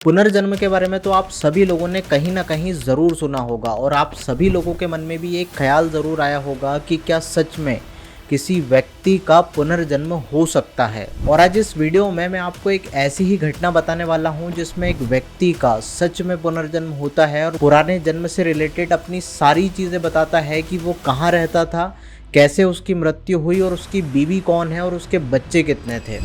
पुनर्जन्म के बारे में तो आप सभी लोगों ने कहीं ना कहीं ज़रूर सुना होगा और आप सभी लोगों के मन में भी एक ख्याल ज़रूर आया होगा कि क्या सच में किसी व्यक्ति का पुनर्जन्म हो सकता है। और आज इस वीडियो में मैं आपको एक ऐसी ही घटना बताने वाला हूं जिसमें एक व्यक्ति का सच में पुनर्जन्म होता है और पुराने जन्म से रिलेटेड अपनी सारी चीज़ें बताता है कि वो कहाँ रहता था, कैसे उसकी मृत्यु हुई और उसकी बीवी कौन है और उसके बच्चे कितने थे।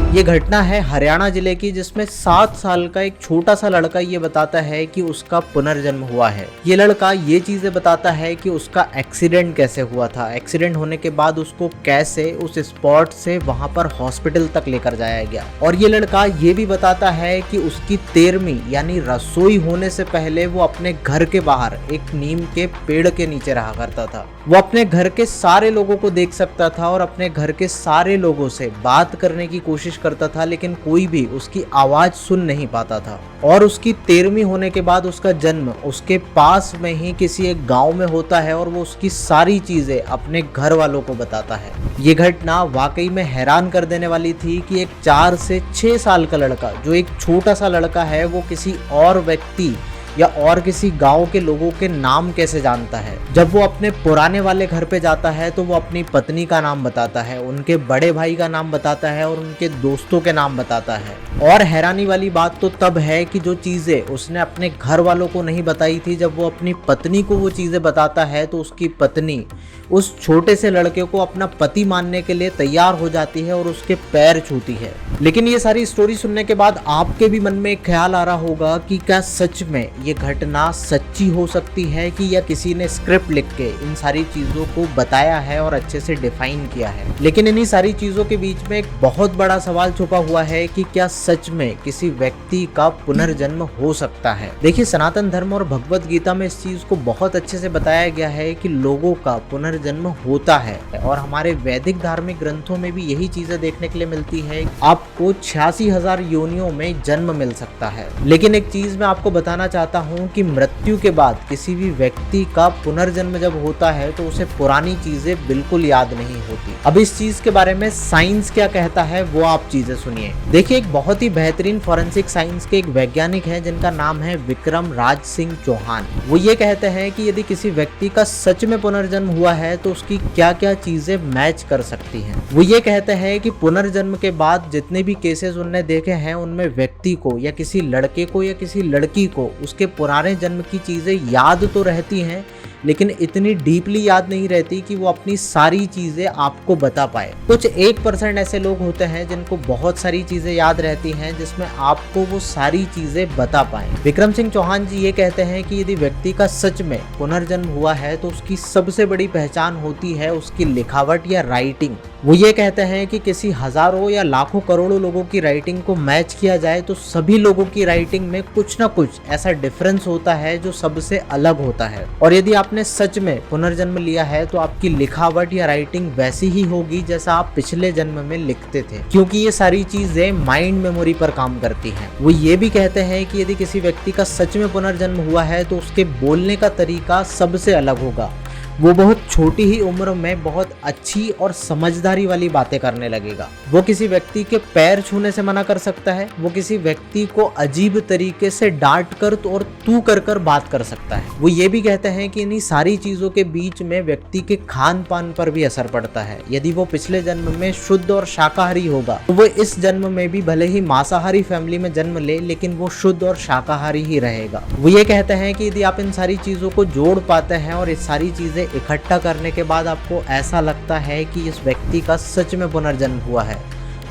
ये घटना है हरियाणा जिले की, जिसमें 7 साल का एक छोटा सा लड़का ये बताता है कि उसका पुनर्जन्म हुआ है। ये लड़का ये चीजें बताता है कि उसका एक्सीडेंट कैसे हुआ था, एक्सीडेंट होने के बाद उसको कैसे उस स्पॉट से वहां पर हॉस्पिटल तक लेकर जाया गया। और ये लड़का ये भी बताता है कि उसकी 13वीं यानी रसोई होने से पहले वो अपने घर के बाहर एक नीम के पेड़ के नीचे रहा करता था। वो अपने घर के सारे लोगों को देख सकता था और अपने घर के सारे लोगों से बात करने की कोशिश करता था, लेकिन कोई भी उसकी आवाज सुन नहीं पाता था। और उसकी 13वीं होने के बाद उसका जन्म उसके पास में ही किसी एक गांव में होता है और वो उसकी सारी चीजें अपने घर वालों को बताता है। ये घटना वाकई में हैरान कर देने वाली थी कि एक 4 से 6 साल का लड़का, जो एक छोटा सा लड़का है, वो किसी और व्यक्ति या और किसी गांव के लोगों के नाम कैसे जानता है। जब वो अपने पुराने वाले घर पे जाता है तो वो अपनी पत्नी का नाम बताता है, उनके बड़े भाई का नाम बताता है और उनके दोस्तों के नाम बताता है। और हैरानी वाली बात तो तब है कि जो चीजें उसने अपने घर वालों को नहीं बताई थी, जब वो अपनी पत्नी को वो चीजें बताता है तो उसकी पत्नी उस छोटे से लड़के को अपना पति मानने के लिए तैयार हो जाती है और उसके पैर छूती है। लेकिन ये सारी स्टोरी सुनने के बाद आपके भी मन में एक ख्याल आ रहा होगा कि क्या सच में ये घटना सच्ची हो सकती है कि या किसी ने स्क्रिप्ट लिख के इन सारी चीजों को बताया है और अच्छे से डिफाइन किया है। लेकिन इन्हीं सारी चीजों के बीच में एक बहुत बड़ा सवाल छुपा हुआ है कि क्या सच में किसी व्यक्ति का पुनर्जन्म हो सकता है। देखिए, सनातन धर्म और भगवत गीता में इस चीज को बहुत अच्छे से बताया गया है कि लोगों का पुनर्जन्म होता है। और हमारे वैदिक धार्मिक ग्रंथों में भी यही चीजें देखने के लिए मिलती है। आपको 86,000 योनियों में जन्म मिल सकता है। लेकिन एक चीज मैं आपको बताना चाहता हूं कि मृत्यु के बाद किसी भी व्यक्ति का पुनर्जन्म जब होता है तो उसे पुरानी चीजें बिल्कुल याद नहीं होती। अब इस चीज के बारे में साइंस क्या कहता है वो आप चीजें सुनिए। देखिए, एक बहुत ही बेहतरीन फॉरेंसिक साइंस के एक वैज्ञानिक हैं जिनका नाम है विक्रम राज सिंह चौहान। वो ये कहते हैं कि यदि किसी व्यक्ति का सच में पुनर्जन्म हुआ है तो उसकी क्या क्या चीजें मैच कर सकती हैं। वो ये कहते हैं कि पुनर्जन्म के बाद जितने भी केसेस उन्होंने देखे हैं उनमें व्यक्ति को या किसी लड़के को या किसी लड़की को उसके पुराने जन्म की चीजें याद तो रहती हैं, लेकिन इतनी डीपली याद नहीं रहती कि वो अपनी सारी चीजें आपको बता पाए। कुछ 1% ऐसे लोग होते हैं जिनको बहुत सारी चीजें याद रहती हैं, जिसमें आपको वो सारी चीजें बता पाए। विक्रम सिंह चौहान जी ये कहते हैं कि यदि व्यक्ति का सच में पुनर्जन्म हुआ है तो उसकी सबसे बड़ी पहचान होती है उसकी लिखावट या राइटिंग। वो ये कहते हैं कि किसी हजारों या लाखों करोड़ों लोगों की राइटिंग को मैच किया जाए तो सभी लोगों की राइटिंग में कुछ ना कुछ ऐसा डिफरेंस होता है जो सबसे अलग होता है। और यदि आपने सच में पुनर्जन्म लिया है तो आपकी लिखावट या राइटिंग वैसी ही होगी जैसा आप पिछले जन्म में लिखते थे, क्योंकि ये सारी चीजें माइंड मेमोरी पर काम करती हैं। वो ये भी कहते हैं कि यदि किसी व्यक्ति का सच में पुनर्जन्म हुआ है तो उसके बोलने का तरीका सबसे अलग होगा। वो बहुत छोटी ही उम्र में बहुत अच्छी और समझदारी वाली बातें करने लगेगा। वो किसी व्यक्ति के पैर छूने से मना कर सकता है। वो किसी व्यक्ति को अजीब तरीके से डांट कर और तू कर बात कर सकता है। वो ये भी कहते हैं कि इन्हीं सारी चीजों के बीच में व्यक्ति के खान पान पर भी असर पड़ता है। यदि वो पिछले जन्म में शुद्ध और शाकाहारी होगा तो वो इस जन्म में भी भले ही मांसाहारी फैमिली में जन्म ले, लेकिन वो शुद्ध और शाकाहारी ही रहेगा। वो ये कहते हैं कि यदि आप इन सारी चीजों को जोड़ पाते हैं और इस सारी चीजें इकट्ठा करने के बाद आपको ऐसा लगता है कि इस व्यक्ति का सच में पुनर्जन्म हुआ है,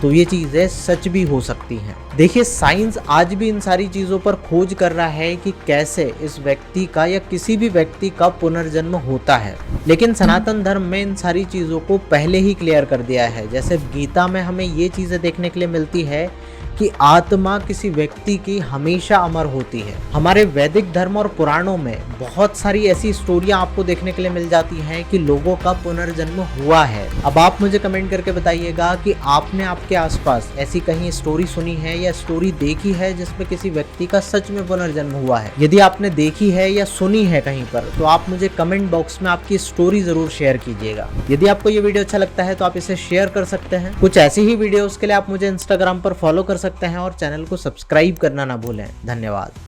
तो ये चीजें सच भी हो सकती हैं। देखिए, साइंस आज भी इन सारी चीजों पर खोज कर रहा है कि कैसे इस व्यक्ति का या किसी भी व्यक्ति का पुनर्जन्म होता है। लेकिन सनातन धर्म में इन सारी चीजों को पहले ही क्लियर कर दिया है। जैसे गीता में हमें ये चीजें देखने के लिए मिलती है कि आत्मा किसी व्यक्ति की हमेशा अमर होती है। हमारे वैदिक धर्म और पुराणों में बहुत सारी ऐसी स्टोरियां आपको देखने के लिए मिल जाती हैं कि लोगों का पुनर्जन्म हुआ है। अब आप मुझे कमेंट करके बताइएगा कि आपने आपके आसपास ऐसी कहीं स्टोरी सुनी है या स्टोरी देखी है जिसमें किसी व्यक्ति का सच में पुनर्जन्म हुआ है। यदि आपने देखी है या सुनी है कहीं पर, तो आप मुझे कमेंट बॉक्स में आपकी स्टोरी जरूर शेयर कीजिएगा। यदि आपको ये वीडियो अच्छा लगता है तो आप इसे शेयर कर सकते हैं। कुछ ऐसी ही वीडियोस के लिए आप मुझे इंस्टाग्राम पर फॉलो कर सकते हैं और चैनल को सब्सक्राइब करना ना भूलें। धन्यवाद।